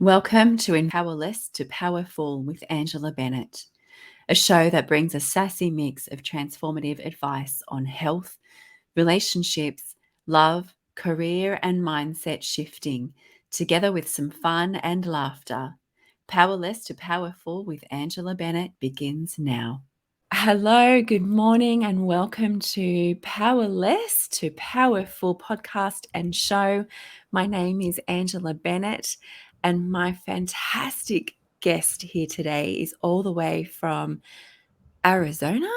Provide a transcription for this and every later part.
Welcome to Powerless to Powerful with Angela Bennett, a show that brings a sassy mix of transformative advice on health, relationships, love, career, and mindset shifting, together with some fun and laughter. Powerless to Powerful with Angela Bennett begins now. Hello, good morning, and welcome to Powerless to Powerful podcast and show. My name is Angela Bennett, and my fantastic guest here today is all the way from Arizona,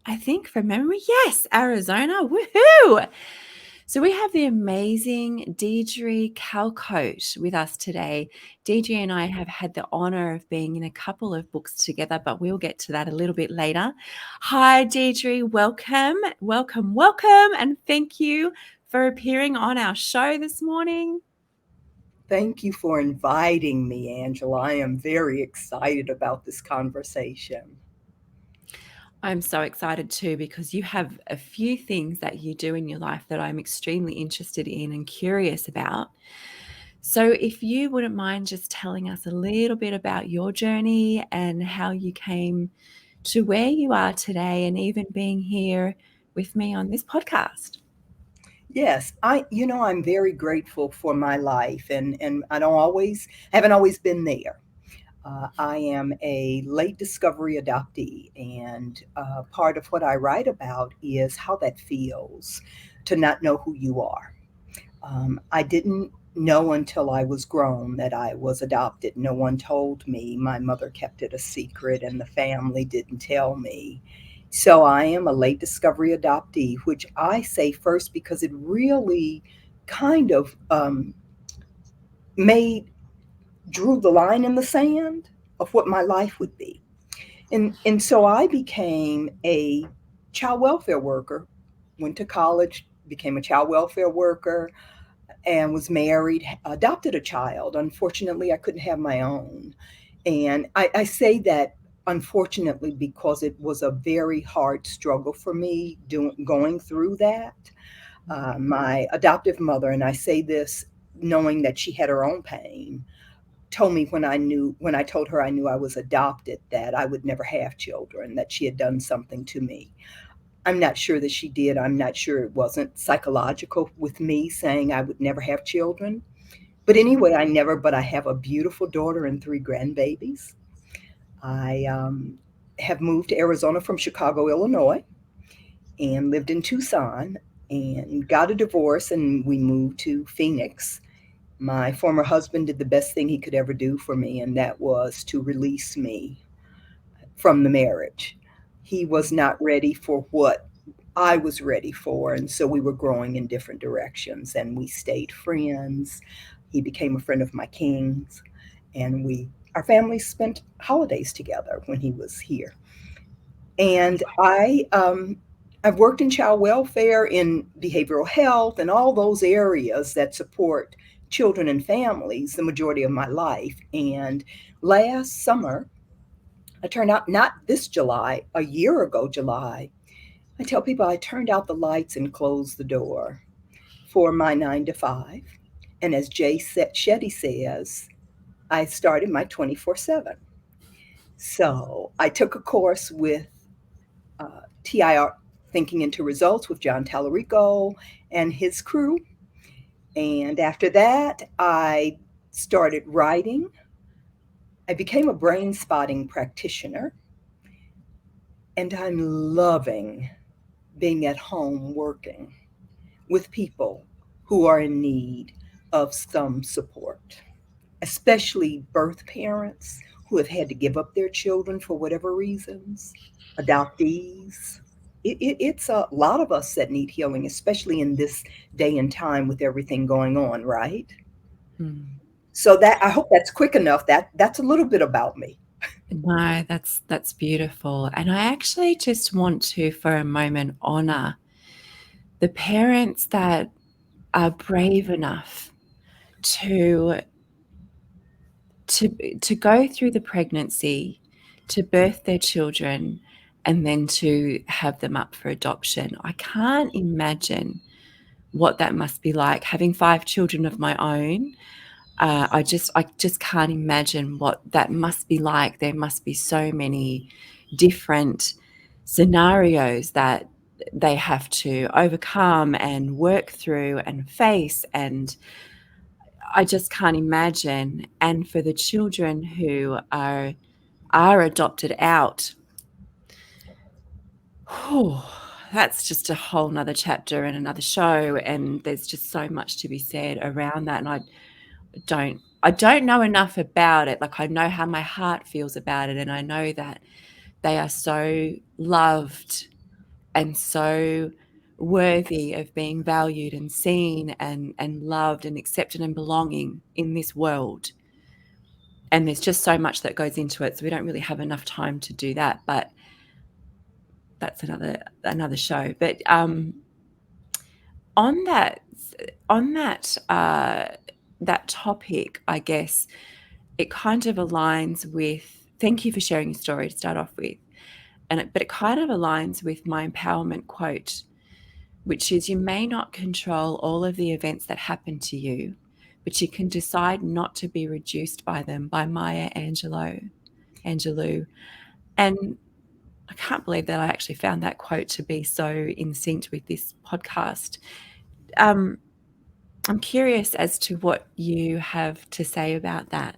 I think, from memory. Yes, Arizona. Woohoo! So we have the amazing Deidre Calcoate with us today. Deidre and I have had the honor of being in a couple of books together, but we'll get to that a little bit later. Hi, Deidre. Welcome, welcome, welcome, and thank you for appearing on our show this morning. Thank you for inviting me, Angela. I am very excited about this conversation. I'm so excited too because you have a few things that you do in your life that I'm extremely interested in and curious about. So, if you wouldn't mind just telling us a little bit about your journey and how you came to where you are today and even being here with me on this podcast. Yes, I'm very grateful for my life, and I haven't always been there. I am a late discovery adoptee, and part of what I write about is how that feels to not know who you are. I didn't know until I was grown that I was adopted. No one told me. My mother kept it a secret, and the family didn't tell me. So I am a late discovery adoptee, which I say first because it really kind of made drew the line in the sand of what my life would be. And so I became a child welfare worker, went to college, became a child welfare worker, and was married, adopted a child. Unfortunately, I couldn't have my own. And I say that unfortunately because it was a very hard struggle for me going through that. My adoptive mother, and I say this knowing that she had her own pain, told me when I told her I knew I was adopted that I would never have children, that she had done something to me. I'm not sure that she did. I'm not sure it wasn't psychological with me saying I would never have children. But anyway, but I have a beautiful daughter and three grandbabies. I have moved to Arizona from Chicago, Illinois, and lived in Tucson and got a divorce, and we moved to Phoenix. My former husband did the best thing he could ever do for me, and that was to release me from the marriage. He was not ready for what I was ready for. And so we were growing in different directions and we stayed friends. He became a friend of my king's, and our families spent holidays together when he was here. And I've worked in child welfare, in behavioral health, and all those areas that support children and families the majority of my life. And last summer, I turned out, not this July, a year ago, July, I tell people I turned out the lights and closed the door for my 9 to 5. And as Shetty says, I started my 24/7. So I took a course with TIR, Thinking into Results, with John Tallarico and his crew. And after that, I started writing. I became a brain spotting practitioner. And I'm loving being at home working with people who are in need of some support, especially birth parents who have had to give up their children for whatever reasons, adoptees. It's a lot of us that need healing, especially in this day and time with everything going on, right? Hmm. So that, I hope that's quick enough. That's a little bit about me. No, that's beautiful. And I actually just want to, for a moment, honor the parents that are brave enough to to to go through the pregnancy, to birth their children, and then to have them up for adoption. I can't imagine what that must be like having 5 children of my own. I just can't imagine what that must be like. There must be so many different scenarios that they have to overcome and work through and face, and I just can't imagine. And for the children who are adopted out, whew, that's just a whole nother chapter and another show, and there's just so much to be said around that. And I don't know enough about it. Like, I know how my heart feels about it, and I know that they are so loved and so worthy of being valued and seen and loved and accepted and belonging in this world. And there's just so much that goes into it, so we don't really have enough time to do that, but that's another show. But on that that topic, I guess it kind of aligns with, thank you for sharing your story to start off with, but it kind of aligns with my empowerment quote, which is, you may not control all of the events that happen to you, but you can decide not to be reduced by them, by Maya Angelou. And I can't believe that I actually found that quote to be so in sync with this podcast. Um, I'm curious as to what you have to say about that.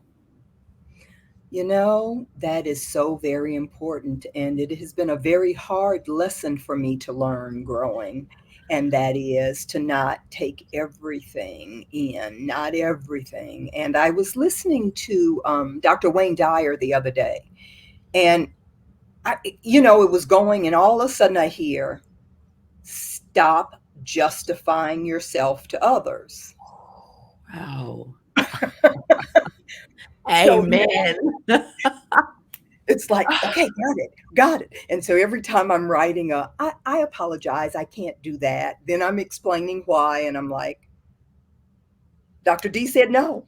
That is so very important. And it has been a very hard lesson for me to learn growing. And that is to not take everything in, not everything. And I was listening to Dr. Wayne Dyer the other day, and it was going, and all of a sudden I hear, stop justifying yourself to others. Wow. So Amen. it's like, okay, got it. And so every time I'm writing I apologize, I can't do that. Then I'm explaining why, and I'm like, Dr. D said no,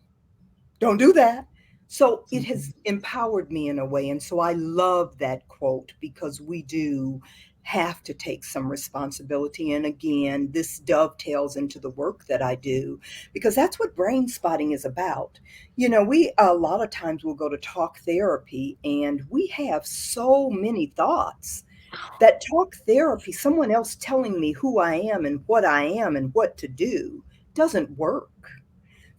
don't do that. So it has empowered me in a way. And so I love that quote, because we do have to take some responsibility. And again, this dovetails into the work that I do, because that's what brain spotting is about. We a lot of times will go to talk therapy, and we have so many thoughts that talk therapy, someone else telling me who I am and what to do, doesn't work,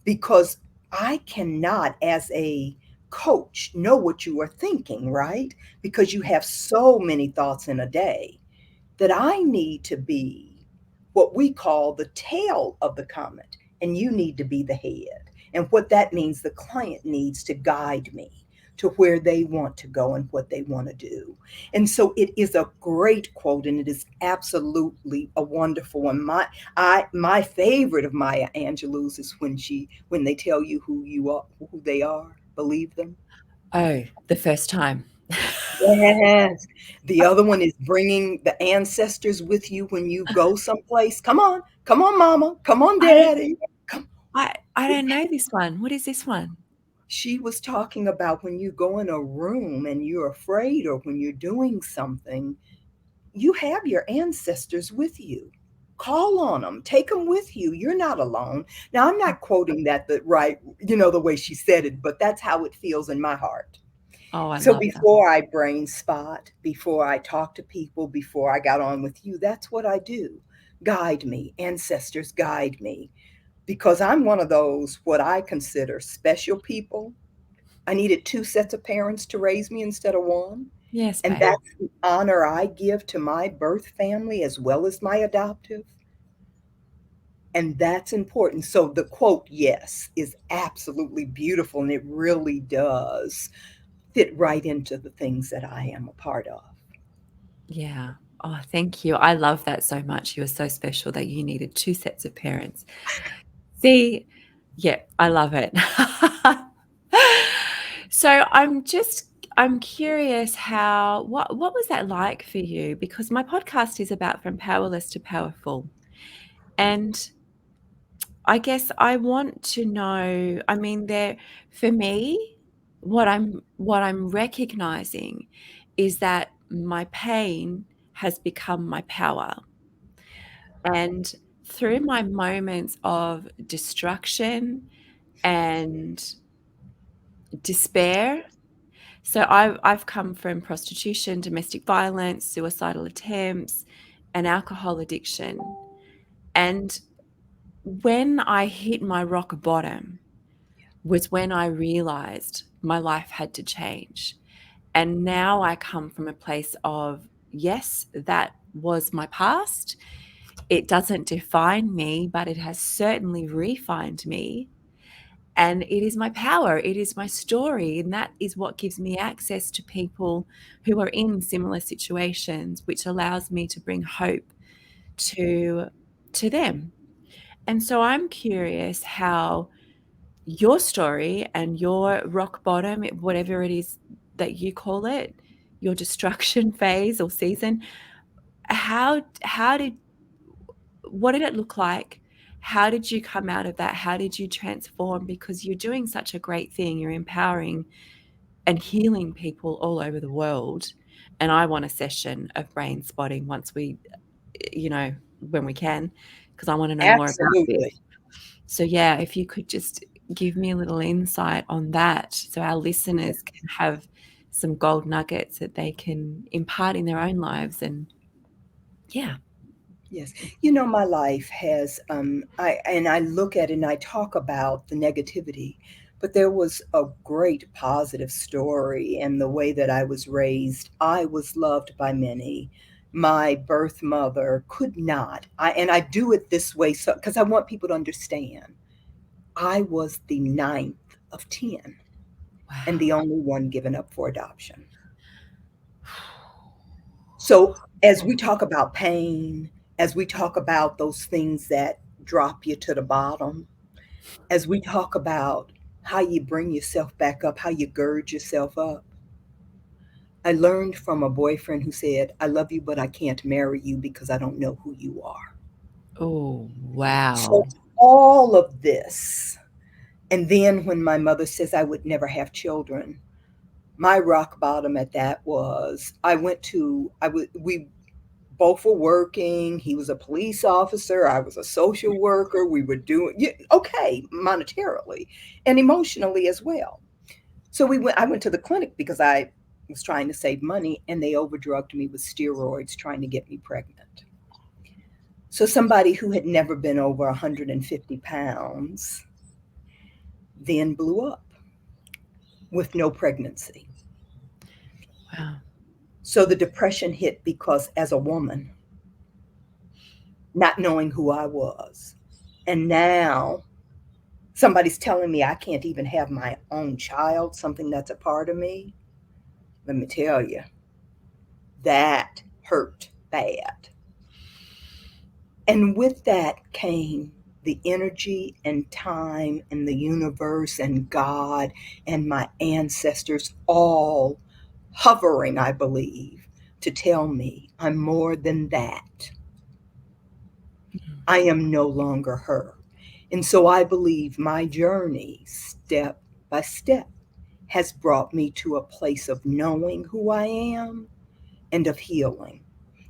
because I cannot, as a coach, know what you are thinking, right? Because you have so many thoughts in a day, that I need to be what we call the tail of the comet, and you need to be the head. And what that means, the client needs to guide me to where they want to go and what they want to do. And so it is a great quote, and it is absolutely a wonderful one. My favorite of Maya Angelou's is when they tell you who you are, who they are, believe them. Oh, the first time. Yes. The other one is bringing the ancestors with you when you go someplace. Come on, mama, come on, I don't daddy. Come. I don't know this one. What is this one? She was talking about when you go in a room and you're afraid, or when you're doing something, you have your ancestors with you. Call on them, take them with you. You're not alone. Now, I'm not quoting that right, the way she said it, but that's how it feels in my heart. Oh, I So love that. before I brain spot, before I talk to people, before I got on with you, that's what I do. Guide me, ancestors, guide me. Because I'm one of those, what I consider special people. I needed two sets of parents to raise me instead of one. Yes, And babe. that's the honor I give to my birth family as well as my adoptive. And that's important. So the quote, yes, is absolutely beautiful. And it really does fit right into the things that I am a part of. Yeah. Oh, thank you. I love that so much. You were so special that you needed two sets of parents. See, yeah, I love it. So I'm curious, what was that like for you? Because my podcast is about from powerless to powerful. And I guess I want to know, I mean, for me, what I'm recognizing is that my pain has become my power. And through my moments of destruction and despair. So I've come from prostitution, domestic violence, suicidal attempts, and alcohol addiction. And when I hit my rock bottom was when I realized my life had to change. And now I come from a place of, yes, that was my past. It doesn't define me, but it has certainly refined me. And it is my power, it is my story. And that is what gives me access to people who are in similar situations, which allows me to bring hope to them. And so I'm curious how your story and your rock bottom, whatever it is that you call it, your destruction phase or season, how did what did it look like? How did you come out of that? How did you transform? Because you're doing such a great thing. You're empowering and healing people all over the world. And I want a session of brain spotting once when we can, because I want to know more about Absolutely. this. So, yeah, if you could just give me a little insight on that so our listeners can have some gold nuggets that they can impart in their own lives. And yeah. Yes. You know, my life has, I look at it and I talk about the negativity, but there was a great positive story in the way that I was raised. I was loved by many. My birth mother could not. And I do it this way so because I want people to understand. I was the ninth of 10 and the Wow. only one given up for adoption. So, as we talk about pain, as we talk about those things that drop you to the bottom, as we talk about how you bring yourself back up, how you gird yourself up, I learned from a boyfriend who said, I love you, but I can't marry you because I don't know who you are. Oh, So, wow. all of this. And then when my mother says I would never have children, my rock bottom at that was we both were working. He was a police officer. I was a social worker. We were doing okay monetarily and emotionally as well. So I went to the clinic because I was trying to save money and they overdrugged me with steroids trying to get me pregnant. So somebody who had never been over 150 pounds then blew up with no pregnancy. Wow. So the depression hit because as a woman, not knowing who I was, and now somebody's telling me I can't even have my own child, something that's a part of me, let me tell you, that hurt bad. And with that came the energy and time and the universe and God and my ancestors all hovering, I believe, to tell me I'm more than that. I am no longer her. And so I believe my journey, step by step, has brought me to a place of knowing who I am and of healing.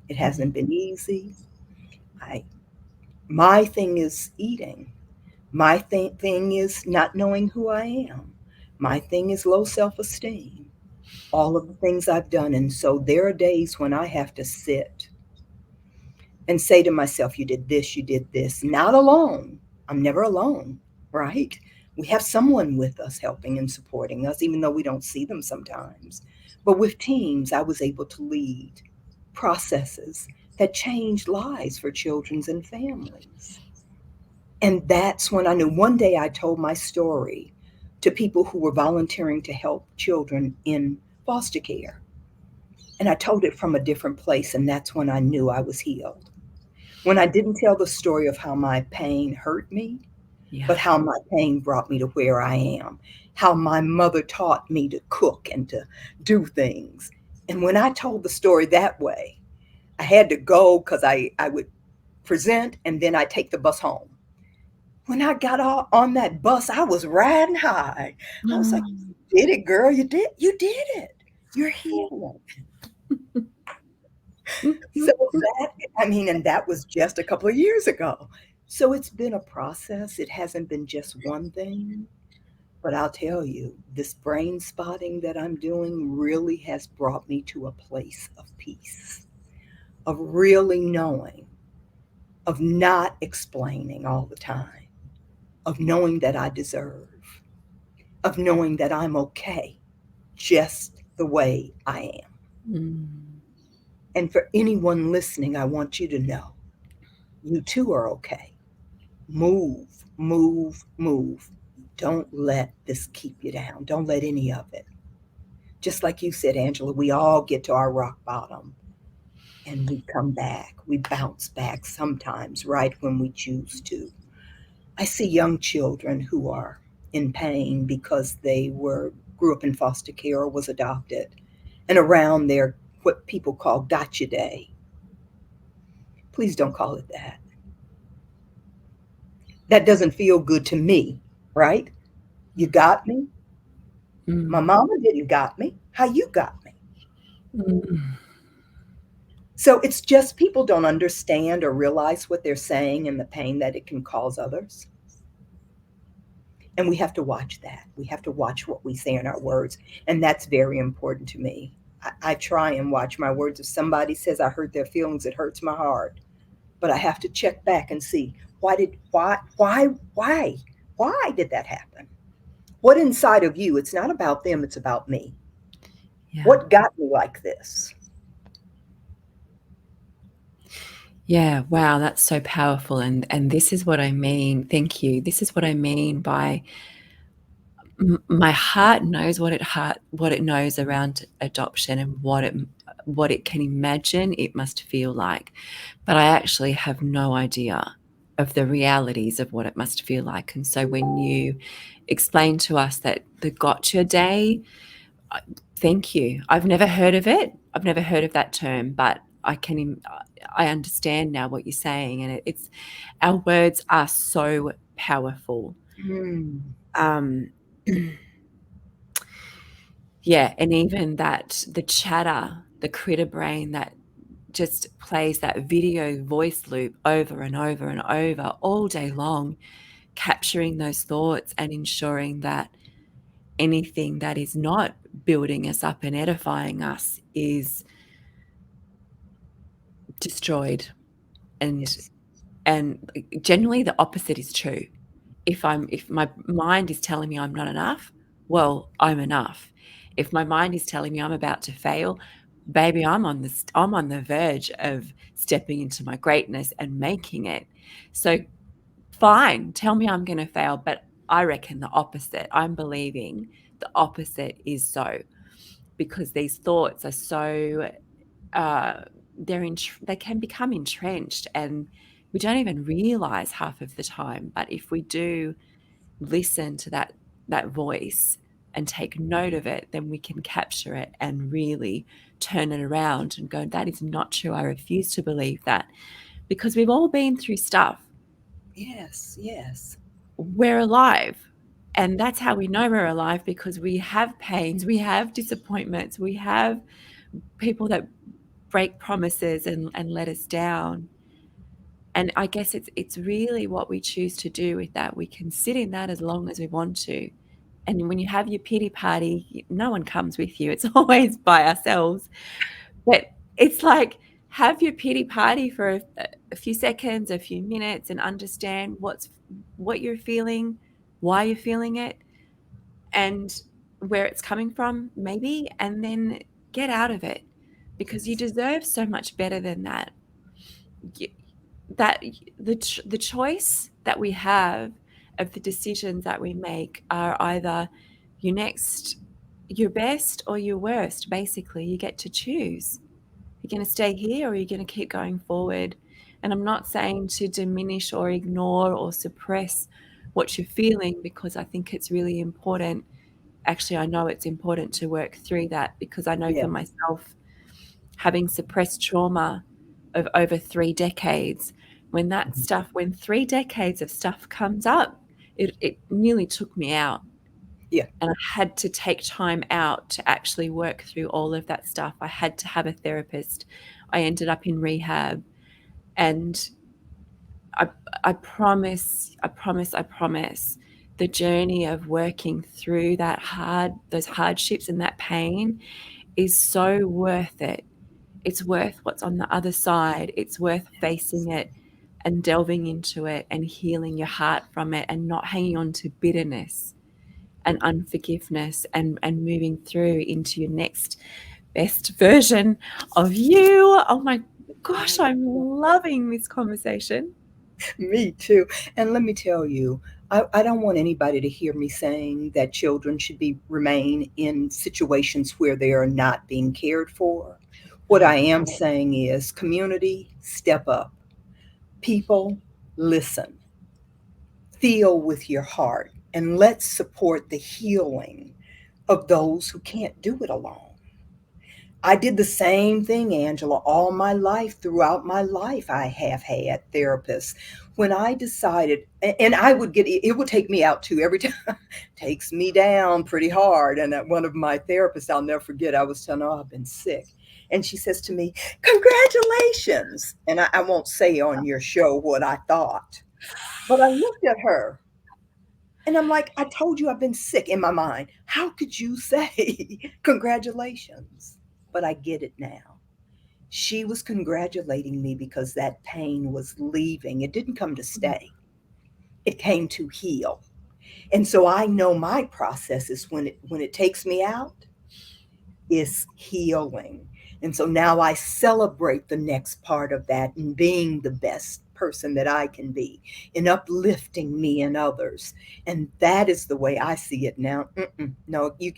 It Mhm. hasn't been easy. I my thing is eating. My thing is not knowing who I am. My thing is low self-esteem. All of the things I've done, and so there are days when I have to sit and say to myself, you did this, not alone. I'm never alone, right? We have someone with us helping and supporting us, even though we don't see them sometimes. But with teams, I was able to lead processes that changed lives for children and families. And that's when I knew one day I told my story to people who were volunteering to help children in foster care. And I told it from a different place, and that's when I knew I was healed. When I didn't tell the story of how my pain hurt me, Yeah. but how my pain brought me to where I am, how my mother taught me to cook and to do things. And when I told the story that way, I had to go because I would present and then I take the bus home. When I got on that bus, I was riding high. I was like, Mm. you did it, girl. You did it. You're healing. So that, I mean, and that was just a couple of years ago. So it's been a process. It hasn't been just one thing. But I'll tell you, this brain spotting that I'm doing really has brought me to a place of peace, of really knowing, of not explaining all the time, of knowing that I deserve, of knowing that I'm okay just the way I am. Mm. And for anyone listening, I want you to know you too are okay. Move, move, move. Don't let this keep you down. Don't let any of it. Just like you said, Angela, we all get to our rock bottom and we come back. We bounce back sometimes right when we choose to. I see young children who are in pain because they were grew up in foster care or was adopted and around their what people call gotcha day. Please don't call it that. That doesn't feel good to me, right? You got me. My Mm. mama didn't got me. How you got me? Mm. So it's just people don't understand or realize what they're saying and the pain that it can cause others. And we have to watch that. We have to watch what we say in our words. And that's very important to me. I try and watch my words. If somebody says I hurt their feelings, it hurts my heart. But I have to check back and see why did that happen? What inside of you? It's not about them, it's about me. Yeah. What got me like this? Yeah, wow, that's so powerful, and this is what I mean. Thank you. This is what I mean by my heart knows what it knows around adoption and what it can imagine it must feel like, but I actually have no idea of the realities of what it must feel like. And so when you explain to us that the gotcha day, thank you. I've never heard of it. I've never heard of that term, but I understand now what you're saying, and it's our words are so powerful. Mm, Um, yeah, and even that the chatter, the critter brain that just plays that video voice loop over and over and over all day long, capturing those thoughts and ensuring that anything that is not building us up and edifying us is destroyed. and yes, and generally the opposite is true. If my mind is telling me I'm not enough, well, I'm enough. If my mind is telling me I'm about to fail, baby, I'm on the verge of stepping into my greatness and making it. So fine, tell me I'm going to fail, but I reckon the opposite. I'm believing the opposite is so, because these thoughts are so uh, they can become entrenched, and we don't even realize half of the time. But if we do listen to that voice and take note of it, then we can capture it and really turn it around and go, that is not true. I refuse to believe that, because we've all been through stuff. yes, yes, We're alive. And that's how we know we're alive, because we have pains, we have disappointments, we have people that break promises and let us down. And I guess it's really what we choose to do with that. We can sit in that as long as we want to. And when you have your pity party, no one comes with you. It's always by ourselves. But it's like, have your pity party for a few seconds, a few minutes, and understand what you're feeling, why you're feeling it, and where it's coming from, maybe, and then get out of it, because you yes, deserve so much better than that. Y- that the choice that we have of the decisions that we make are either your next your best or your worst. Basically, you get to choose. You're going to stay here or you're going to keep going forward. And I'm not saying to diminish or ignore or suppress what you're feeling, because I think it's really important. Actually, I know it's important to work through that, because I know yeah, for myself, having suppressed trauma of over 3 decades, mhm, when 3 decades of stuff comes up, it nearly took me out. yeah, And I had to take time out to actually work through all of that stuff. I had to have a therapist. I ended up in rehab. And I, I promise the journey of working through those hardships and that pain is so worth it. It's worth what's on the other side. It's worth facing it and delving into it and healing your heart from it and not hanging on to bitterness and unforgiveness and moving through into your next best version of you. Oh my gosh, I'm loving this conversation. Me too. And let me tell you, I don't want anybody to hear me saying that children should be remain in situations where they are not being cared for. What No. I am saying is, community, step up. People, listen. Feel with your heart, and let's support the healing of those who can't do it alone. I did the same thing, Angela, all my life. Throughout my life, I have had therapists. When I decided, and I would get, it would take me out too every time, takes me down pretty hard. And one of my therapists, I'll never forget, I was telling her, oh, I've been sick. And she says to me, congratulations. And I won't say on your show what I thought, but I looked at her and I'm like, I told you I've been sick in my mind. How could you say congratulations? But I get it now. She was congratulating me because that pain was leaving. It didn't come to stay, it came to heal. And so I know my process is when it takes me out, is healing. And so now I celebrate the next part of that and being the best person that I can be in uplifting me and others. And that is the way I see it now. No, you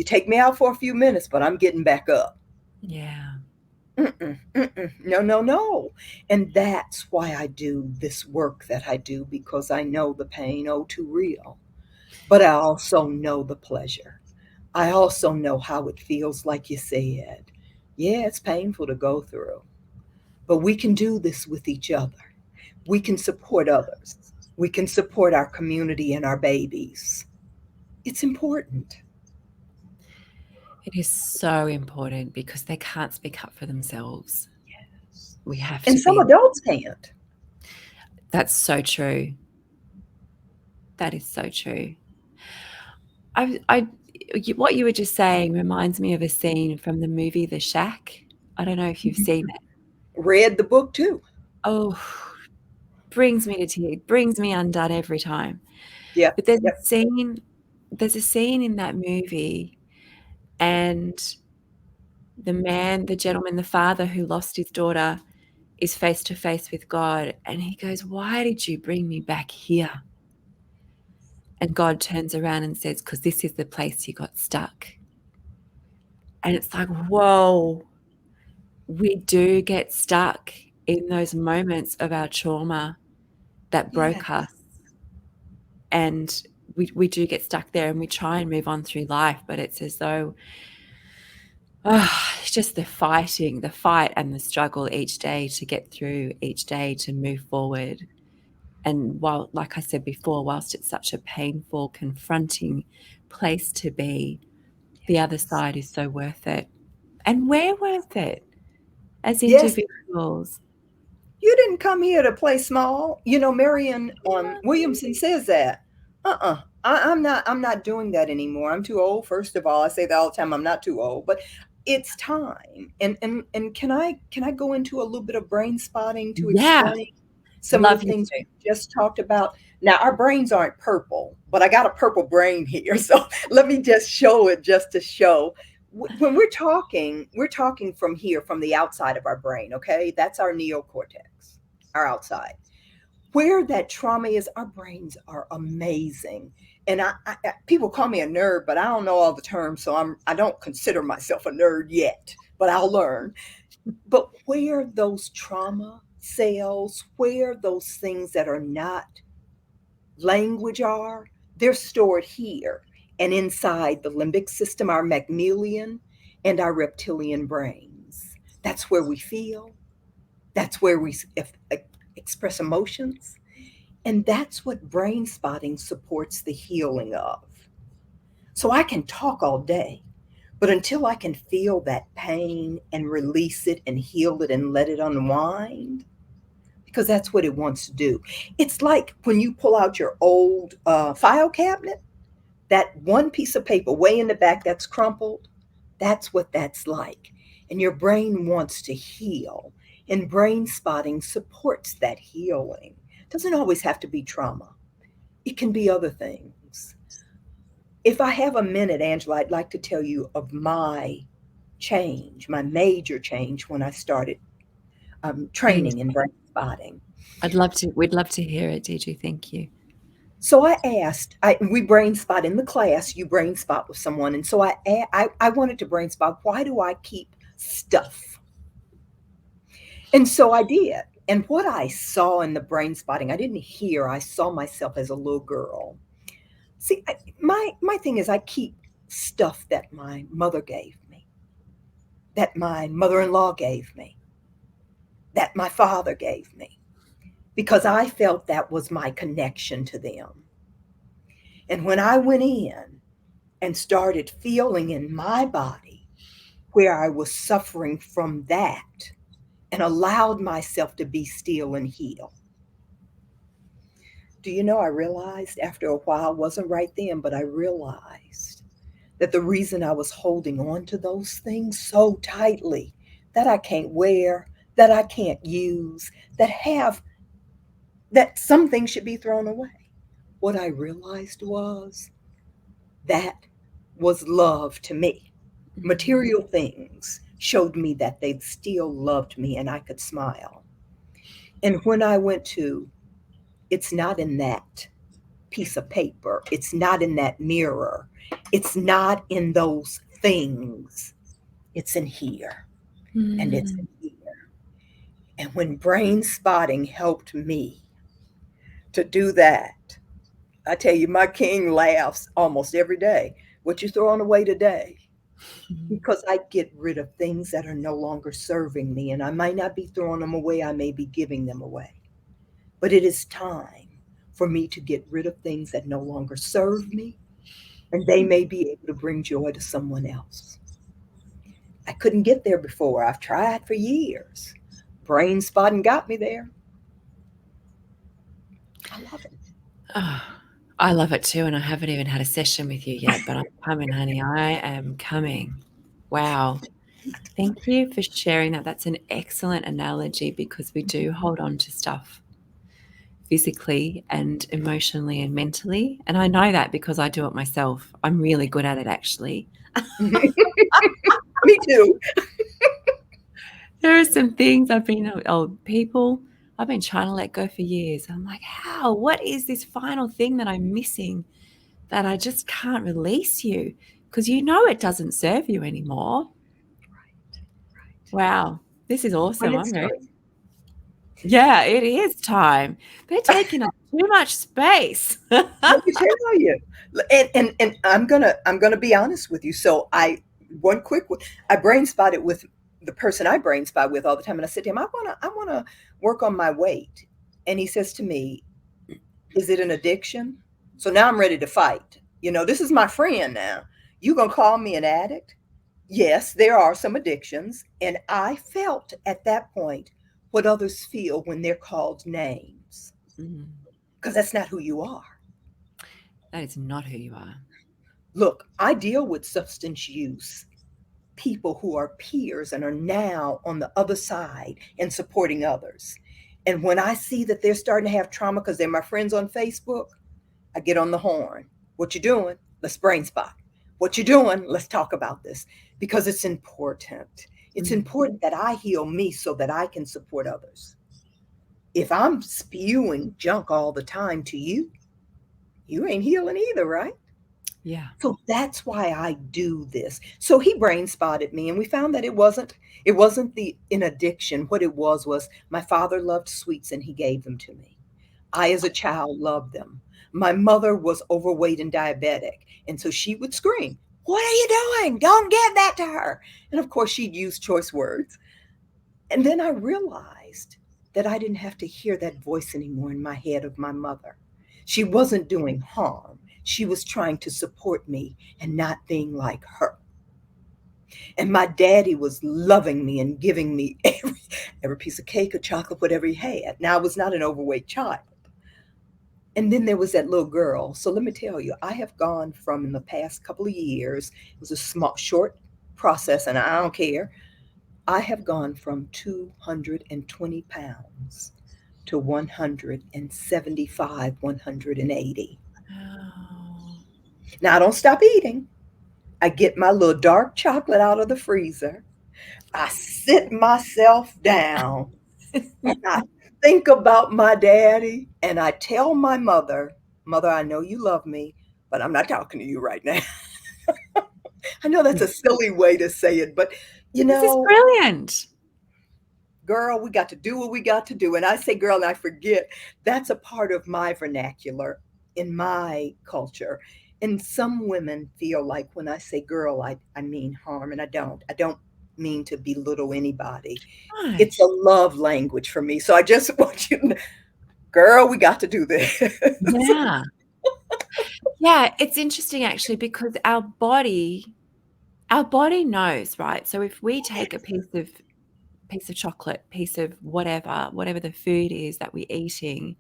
take me out for a few minutes, but I'm getting back up. Yeah. No, no, no. And that's why I do this work that I do, because I know the pain, oh, too real. But I also know the pleasure. I also know how it feels, like you said. Yeah, it's painful to go through, but we can do this with each other. We can support others. We can support our community and our babies. It's important. It is so important because they can't speak up for themselves. We have And to some be. adults can't. That's so true. That is so true. I, what you were just saying reminds me of a scene from the movie The Shack. I don't know if you've seen it. Read the book too. Oh, brings me to tears, brings me undone every time. Yep, But there's a yep. scene, there's a scene in that movie, and the gentleman, the father who lost his daughter, is face to face with God, and he goes, "Why did you bring me back here?" And God turns around and says, "Because this is the place you got stuck." And it's like, whoa, we do get stuck in those moments of our trauma that Yes, broke us. And we do get stuck there and we try and move on through life, but it's as though it's just the fight and the struggle each day to get through each day to move forward. And while, like I said before, whilst it's such a painful, confronting place to be, the other yes. side is so worth it. And we're worth it as Yes, individuals. you didn't come here to play small. Marion Williamson says that. I'm not doing that anymore. I'm too old. First of all, I say that all the time. I'm not too old, but it's time. And can I go into a little bit of brain spotting to Yeah, explain some of the love you things too. we just talked about? Now, our brains aren't purple, but I got a purple brain here. So let me just show it, just to show. When we're talking from here, from the outside of our brain, okay? That's our neocortex, our outside. Where that trauma is, our brains are amazing. And people call me a nerd, but I don't know all the terms, so I don't consider myself a nerd yet, but I'll learn. But where those trauma cells, where those things that are not language are, they're stored here and inside the limbic system, our mammalian and our reptilian brains. That's where we feel, that's where we express emotions, and that's what brain spotting supports the healing of. So I can talk all day, but until I can feel that pain and release it and heal it and let it unwind, because that's what it wants to do. It's like when you pull out your old file cabinet, that one piece of paper way in the back that's crumpled, that's what that's like. And your brain wants to heal. And brain spotting supports that healing. It doesn't always have to be trauma, it can be other things. If I have a minute, Angela, I'd like to tell you of my change, my major change when I started Please. training in brain spotting. We'd love to hear it, Deidre. Thank you. So I asked, we brain spot in the class, you brain spot with someone. And so I wanted to brain spot, why do I keep stuff? And so I did. And what I saw in the brain spotting, I didn't hear, I saw myself as a little girl. See, my thing is I keep stuff that my mother gave me, that my mother-in-law gave me, that my father gave me, because I felt that was my connection to them. And when I went in and started feeling in my body where I was suffering from that and allowed myself to be still and heal, do you know, I realized after a while, wasn't right then, but I realized that the reason I was holding on to those things so tightly that I can't wear, that I can't use, that some things should be thrown away. What I realized was that was love to me. Material things showed me that they still loved me and I could smile. And when I went to, it's not in that piece of paper, it's not in that mirror, it's not in those things, it's in here. And it's Mm. in here. And when brain spotting helped me to do that, I tell you, my king laughs almost every day. What you throwing away today? Because I get rid of things that are no longer serving me. And I might not be throwing them away, I may be giving them away. But it is time for me to get rid of things that no longer serve me, and they may be able to bring joy to someone else. I couldn't get there before. I've tried for years. Brain spotting got me there. I love it. Oh, I love it too, and I haven't even had a session with you yet, but I'm coming, honey. I am coming. Wow. Thank you for sharing that. That's an excellent analogy because we do hold on to stuff physically and emotionally and mentally. And I know that because I do it myself. I'm really good at it, actually. Me too. There are some things people I've been trying to let go for years. I'm like, how? What is this final thing that I'm missing that I just can't release you? Because you know it doesn't serve you anymore. Wow. This is When awesome. it I'm very starts. Yeah, it is time. They're taking up too much space. Let me tell you. And I'm gonna be honest with you. So one quick one, I brain spotted with the person I brain spot with all the time, and I said to him, I wanna work on my weight. And he says to me, is it an addiction? So now I'm ready to fight. This is my friend now. You gonna call me an addict? Yes, there are some addictions. And I felt at that point what others feel when they're called names, Mm, because that's not who you are. that is not who you are. Look, I deal with substance use people who are peers and are now on the other side and supporting others. And when I see that they're starting to have trauma because they're my friends on Facebook, I get on the horn. What you doing? Let's brain spot. What you doing? Let's talk about this, because it's important. It's Mm, important that I heal me so that I can support others. If I'm spewing junk all the time to you, you ain't healing either, right? yeah. So that's why I do this. So he brain spotted me, and we found that it wasn't the an addiction. What it was my father loved sweets and he gave them to me. I, as a child, loved them. My mother was overweight and diabetic. And so she would scream, "What are you doing? Don't give that to her." And of course, she'd use choice words. And then I realized that I didn't have to hear that voice anymore in my head of my mother. She wasn't doing harm, she was trying to support me and not being like her. And my daddy was loving me and giving me every piece of cake or chocolate, whatever he had. Now, I was not an overweight child. And then there was that little girl. So let me tell you, I have gone from, in the past couple of years, it was a small, short process, and I don't care. I have gone from 220 pounds to 175, 180. Wow. Now, I don't stop eating. I get my little dark chocolate out of the freezer. I sit myself down. I think about my daddy, and I tell my mother, Mother, I know you love me, but I'm not talking to you right now. I know that's a silly way to say it, but you This is know, brilliant. girl, we got to do what we got to do. And I say girl, and I forget that's a part of my vernacular in my culture. And some women feel like when I say girl, I mean harm, and I don't. I don't mean to belittle anybody. Right. It's a love language for me. So I just want you to know, girl, we got to do this. Yeah. Yeah, it's interesting actually because our body knows, right? So if we take a piece of chocolate, piece of whatever the food is that we're eating,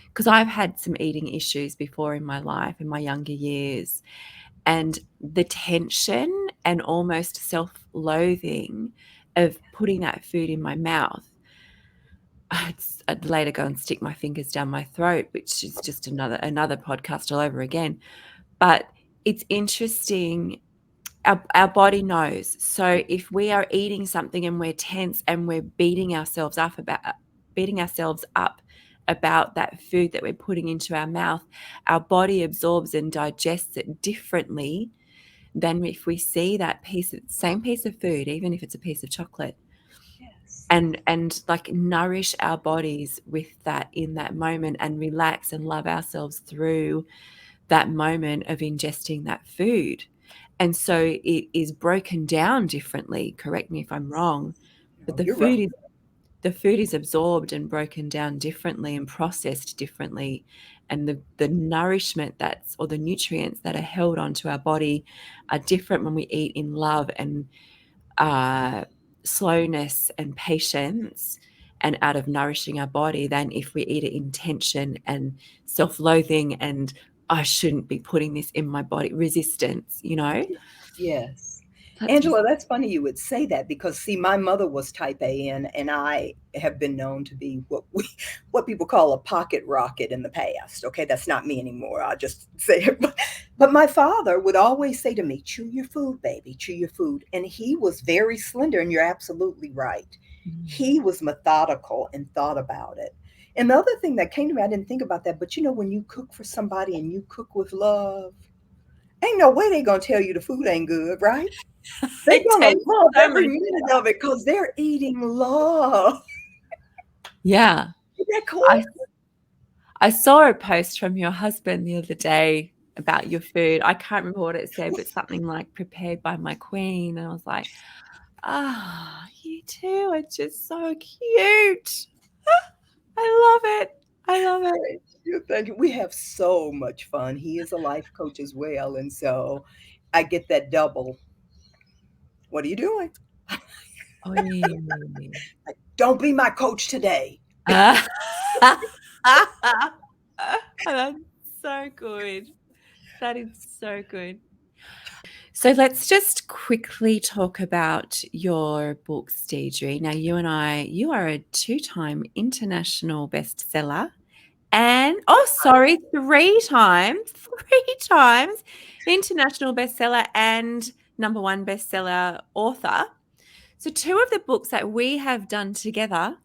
because I've had some eating issues before in my life in my younger years, and the tension and almost self-loathing of putting that food in my mouth, I'd later go and stick my fingers down my throat, which is just another podcast all over again. But it's interesting. Our body knows. So if we are eating something and we're tense and we're beating ourselves up about that food that we're putting into our mouth, our body absorbs and digests it differently than if we see that same piece of food, even if it's a piece of chocolate, Yes. and like nourish our bodies with that in that moment and relax and love ourselves through that moment of ingesting that food. And so it is broken down differently. Correct me if I'm wrong, but No, you're right. the food is absorbed and broken down differently and processed differently. And the nourishment or the nutrients that are held onto our body are different when we eat in love and uh, slowness and patience and out of nourishing our body than if we eat it in tension and self-loathing and I shouldn't be putting this in my body, resistance. Yes. That's Angela, that's funny you would say that because see, my mother was type A, and I have been known to be what people call a pocket rocket in the past. Okay, that's not me anymore. I'll just say it. But my father would always say to me, chew your food, baby, chew your food. And he was very slender, and you're absolutely right. He was methodical and thought about it. And the other thing that came to me, I didn't think about that, but you know, when you cook for somebody and you cook with love, ain't no way they gonna tell you the food ain't good, right? They're it gonna takes love so every much. minute of it because they're eating love. Yeah. Isn't that I cool? I saw a post from your husband the other day about your food. I can't remember what it said, but something like prepared by my queen. And I was like, you too. It's just so cute. I love it. I love it. Thank you. Thank you. We have so much fun. He is a life coach as well, and so I get that double. What are you doing? Oh, yeah. Like, don't be my coach today. Ah. That's so good. That is so good. So let's just quickly talk about your books, Deidre. Now, you are a two-time international bestseller and, oh, sorry, three times international bestseller and number one bestseller author. So two of the books that we have done together,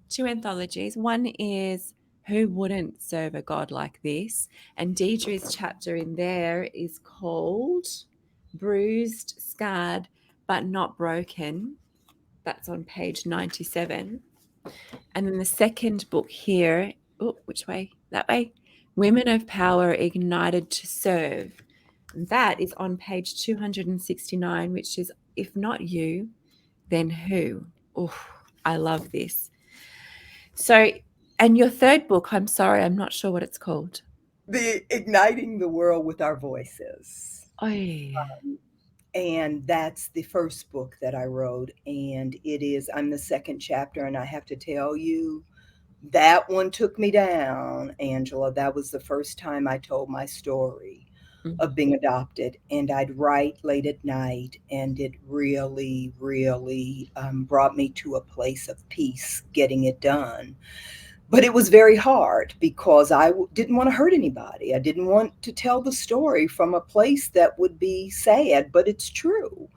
two anthologies. One is Who Wouldn't Serve a God Like This? And Deidre's chapter in there is called Bruised, Scarred, but Not Broken. That's on page 97. And then the second book here, oh, which way? That way. Women of Power Ignited to Serve. And that is on page 269, which is If Not You, Then Who? Oh, I love this. So, and your third book, I'm sorry, I'm not sure what it's called. The igniting the world with our voices. Oh, yeah. And that's the first book that I wrote. And I'm the second chapter. And I have to tell you, that one took me down, Angela. That was the first time I told my story Mm. of being adopted. And I'd write late at night. And it really, really brought me to a place of peace getting it done. But it was very hard because didn't want to hurt anybody. I didn't want to tell the story from a place that would be sad, but it's true.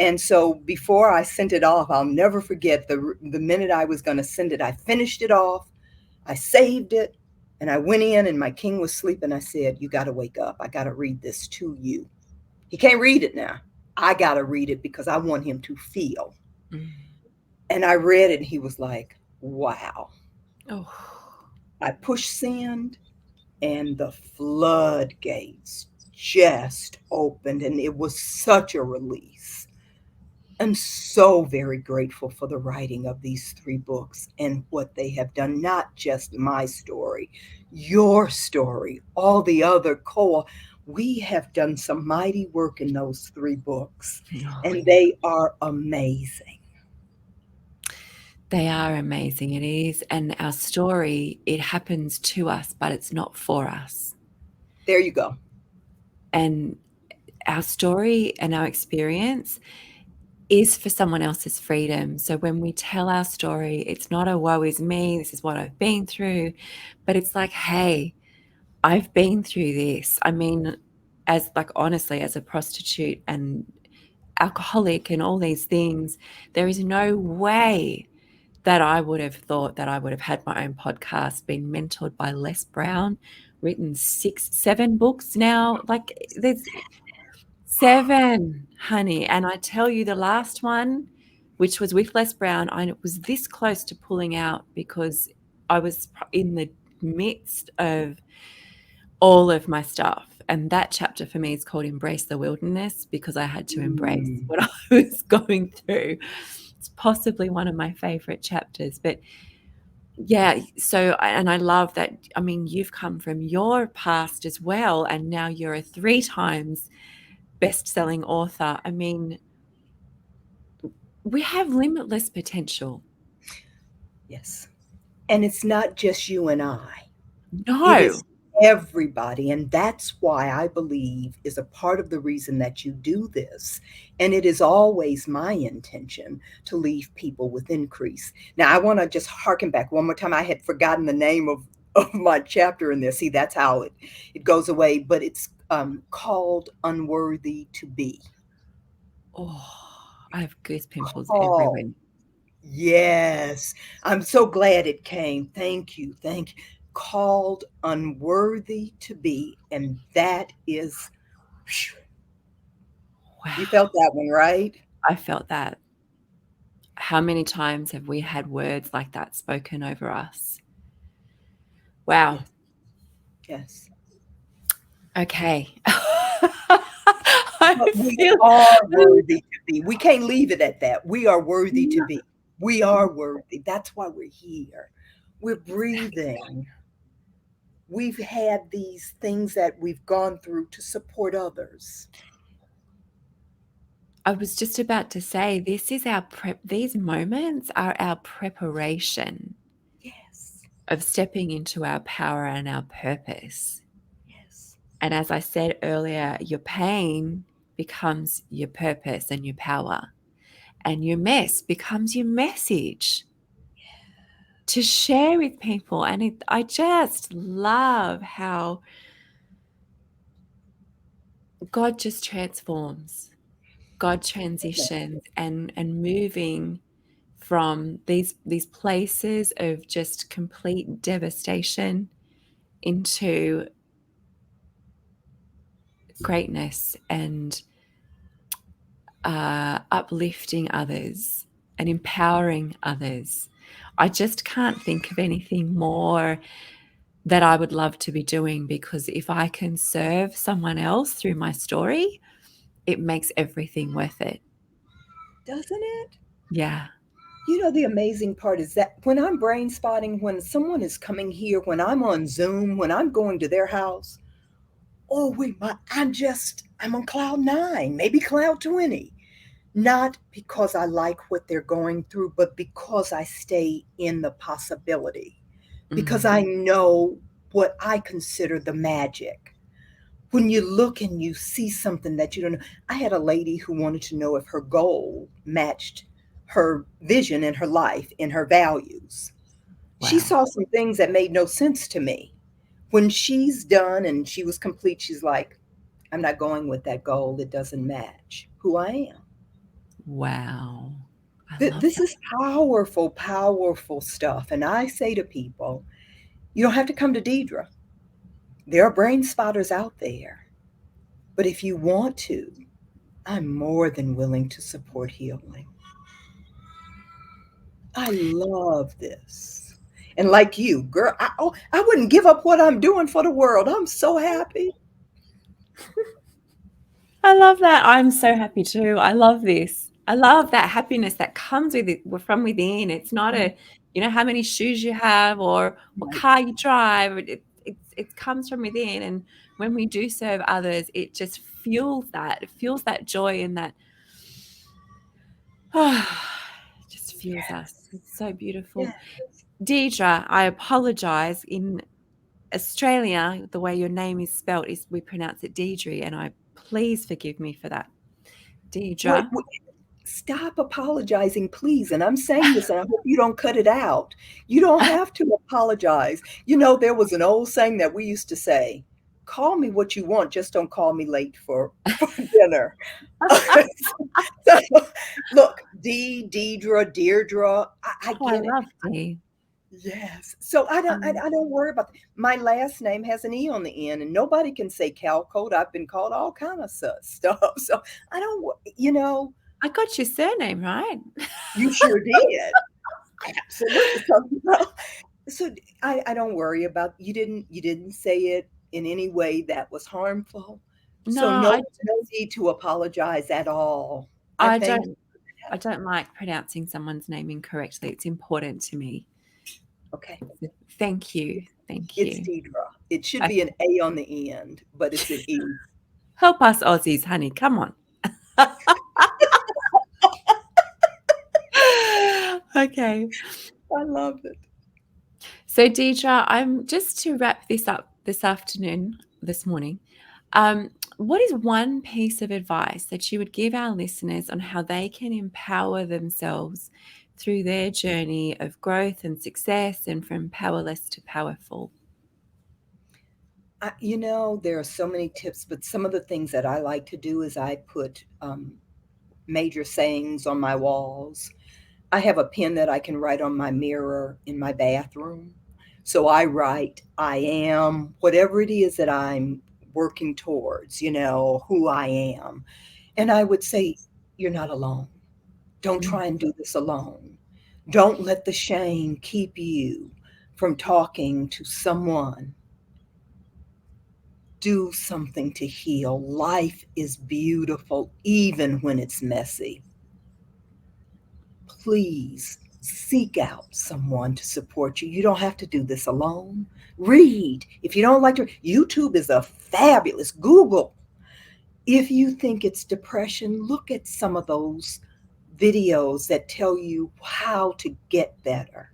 And so before I sent it off, I'll never forget the minute I was going to send it. I finished it off, I saved it, and I went in, and my king was sleeping. I said, "You got to wake up. I got to read this to you. He can't read it now. I got to read it because I want him to feel." Mm. And I read it, and he was like, "Wow." Oh, I pushed send, and the floodgates just opened, and it was such a release. I'm so very grateful for the writing of these three books and what they have done, not just my story, your story, all the other we have done some mighty work in those three books, no. and they are amazing. They are amazing. It is. And our story, it happens to us, but it's not for us. There you go. And our story and our experience is for someone else's freedom. So when we tell our story, it's not a woe is me, this is what I've been through, but it's like, hey, I've been through this. I mean, as like honestly, as a prostitute and alcoholic and all these things, there is no way that I would have thought that I would have had my own podcast, been mentored by Les Brown, written 7 books now. Like there's 7, honey. And I tell you, the last one, which was with Les Brown, I was this close to pulling out because I was in the midst of all of my stuff. And that chapter for me is called Embrace the Wilderness because I had to embrace Mm. what I was going through. It's possibly one of my favorite chapters. But yeah, so, and I love that. I mean, you've come from your past as well, and now you're a 3 times best-selling author. I mean, we have limitless potential. Yes. And it's not just you and I. It No, is everybody. And that's why I believe is a part of the reason that you do this. And it is always my intention to leave people with increase. Now, I want to just harken back one more time. I had forgotten the name of my chapter in this. See, that's how it goes away. But it's called Unworthy to Be. oh, I have goose pimples Oh, everywhere. yes. I'm so glad it came. Thank you. Thank you. Called Unworthy to Be. And that is, phew, you Wow, felt that one, right? I felt that. How many times have we had words like that spoken over us? Wow. Yes. Yes. Okay. I But we feel are worthy to be. We can't leave it at that. We are worthy to be. We are worthy. That's why we're here. We're breathing. We've had these things that we've gone through to support others. I was just about to say this is our prep. These moments are our preparation Yes. of stepping into our power and our purpose. Yes. And as I said earlier, your pain becomes your purpose and your power, and your mess becomes your message to share with people. And I just love how God just transforms, God transitions, and moving from these places of just complete devastation into greatness and uplifting others and empowering others. I just can't think of anything more that I would love to be doing because if I can serve someone else through my story, it makes everything worth it. Doesn't it? Yeah. You know, the amazing part is that when I'm brain spotting, when someone is coming here, when I'm on Zoom, when I'm going to their house, oh, I'm just, I'm on cloud 9, maybe cloud 20. Not because I like what they're going through, but because I stay in the possibility, because Mm. I know what I consider the magic. When you look and you see something that you don't know. I had a lady who wanted to know if her goal matched her vision in her life, in her values. She Wow. saw some things that made no sense to me. When she's done and she was complete, she's like, I'm not going with that goal. It doesn't match who I am. Wow. I love This that. is powerful, powerful stuff. And I say to people, you don't have to come to Deidre. There are brain spotters out there. But if you want to, I'm more than willing to support healing. I love this. And like you, girl, I wouldn't give up what I'm doing for the world. I'm so happy. I love that. I'm so happy too. I love this. I love that happiness that comes with it from within. It's not a, how many shoes you have or what Right. car you drive. It comes from within. And when we do serve others, it just fuels that. It fuels that joy and that just fuels us. Yes. It's so beautiful. Yes. Deidre, I apologize. In Australia, the way your name is spelt is we pronounce it Deidre, and I please forgive me for that. Wait, Deidre. wait, stop apologizing, please. And I'm saying this, and I hope you don't cut it out. You don't have to apologize. You know, there was an old saying that we used to say, call me what you want, just don't call me late for dinner. So, look, Deirdre, I Oh, I get it. love Dee. Yes. So I don't worry about my last name has an E on the end, and nobody can say Calcoate. I've been called all kind of stuff. So I don't, I got your surname right. you sure did. Absolutely. So I don't worry about you didn't say it in any way that was harmful. No, So no need to apologize at all. I I thank don't I don't like pronouncing someone's name incorrectly. It's important to me. okay. Thank you. It's, Thank it's you. Deidre. It should I, be an A on the end, but it's an E. help us Aussies, honey. Come on. Okay. I love it. So, Deidre, I'm just to wrap this up this morning. What is one piece of advice that you would give our listeners on how they can empower themselves through their journey of growth and success and from powerless to powerful? There are so many tips, but some of the things that I like to do is I put major sayings on my walls. I have a pen that I can write on my mirror in my bathroom. So I write, I am, whatever it is that I'm working towards, who I am. And I would say, you're not alone. Don't Mm. try and do this alone. Don't let the shame keep you from talking to someone. Do something to heal. Life is beautiful, even when it's messy. Please seek out someone to support you. You don't have to do this alone. Read. If you don't like to, YouTube is a fabulous Google. If you think it's depression, look at some of those videos that tell you how to get better.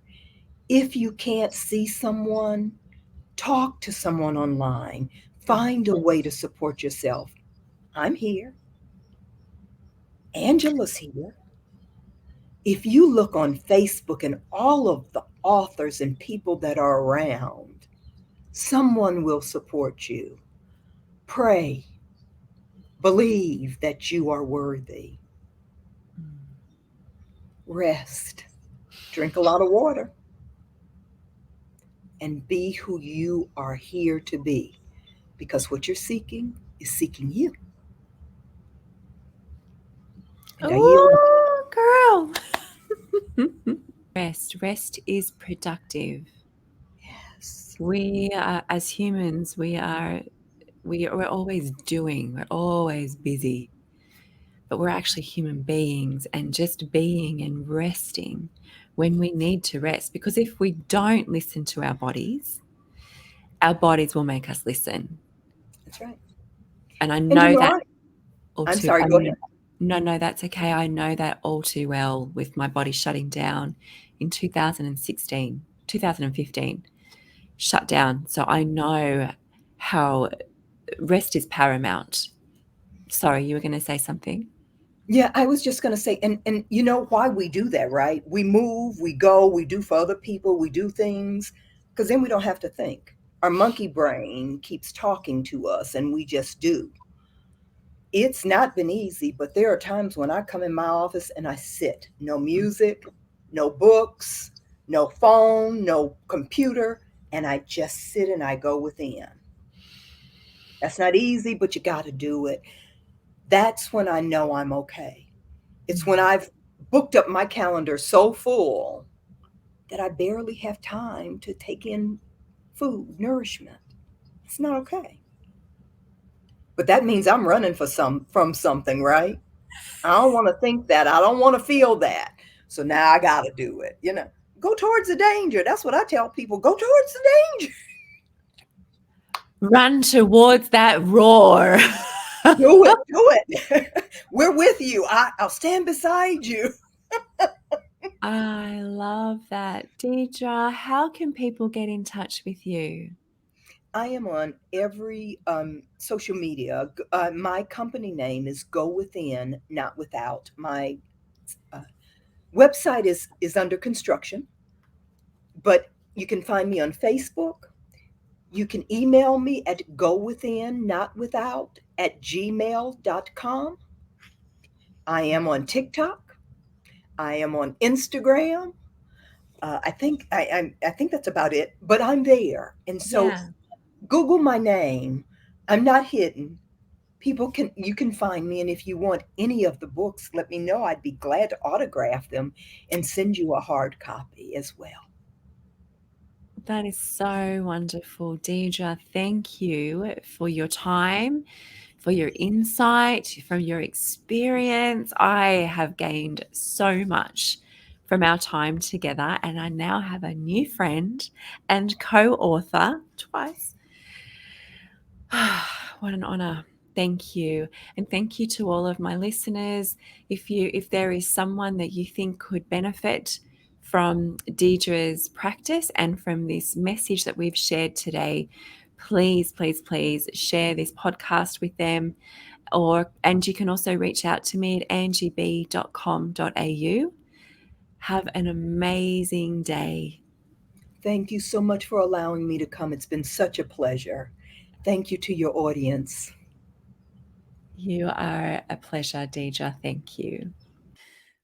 If you can't see someone, talk to someone online. Find a way to support yourself. I'm here. Angela's here. If you look on Facebook and all of the authors and people that are around, someone will support you. Pray, believe that you are worthy. Rest, drink a lot of water, and be who you are here to be because what you're seeking is seeking you. And I yield. Oh, girl. Rest is productive. Yes, We are, as humans, we're always doing, we're always busy, but we're actually human beings, and just being and resting when we need to rest. Because if we don't listen to our bodies will make us listen. that's right. And I And know that. all I'm too. sorry, go ahead. No, that's okay. I know that all too well with my body shutting down in 2016, 2015, shut down. So I know how rest is paramount. Sorry, you were going to say something? Yeah, I was just going to say, and you know why we do that, right? We move, we go, we do for other people, we do things, because then we don't have to think. Our monkey brain keeps talking to us, and we just do. It's not been easy, but there are times when I come in my office and I sit. No music, no books, no phone, no computer, and I just sit and I go within. That's not easy, but you got to do it. That's when I know I'm okay. It's when I've booked up my calendar so full that I barely have time to take in food, nourishment. It's not okay. But that means I'm running from something, right? I don't want to think that. I don't want to feel that. So now I got to do it. Go towards the danger. That's what I tell people. Go towards the danger. Run towards that roar. Do it. Do it. We're with you. I'll stand beside you. I love that. Deidre, how can people get in touch with you? I am on every social media. My company name is Go Within, Not Without. My uh, website is under construction, but you can find me on Facebook. You can email me at gowithinnotwithout@gmail.com. I am on TikTok. I am on Instagram. I think that's about it. But I'm there, and so Yeah. Google my name. I'm not hidden. You can find me, and if you want any of the books, let me know. I'd be glad to autograph them and send you a hard copy as well. That is so wonderful, Deidre. Thank you for your time, for your insight, from your experience. I have gained so much from our time together, and I now have a new friend and co author twice. What an honor. Thank you. And thank you to all of my listeners. If there is someone that you think could benefit from Deidre's practice and from this message that we've shared today, please, please, please share this podcast with them. And you can also reach out to me at angieb.com.au. Have an amazing day. Thank you so much for allowing me to come. It's been such a pleasure. Thank you to your audience. You are a pleasure, Deidre. Thank you.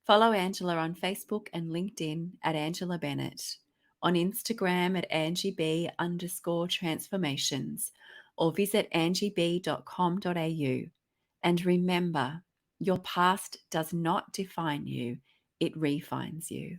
Follow Angela on Facebook and LinkedIn at Angela Bennett, on Instagram at angieb_transformations, or visit angieb.com.au. And remember, your past does not define you, it refines you.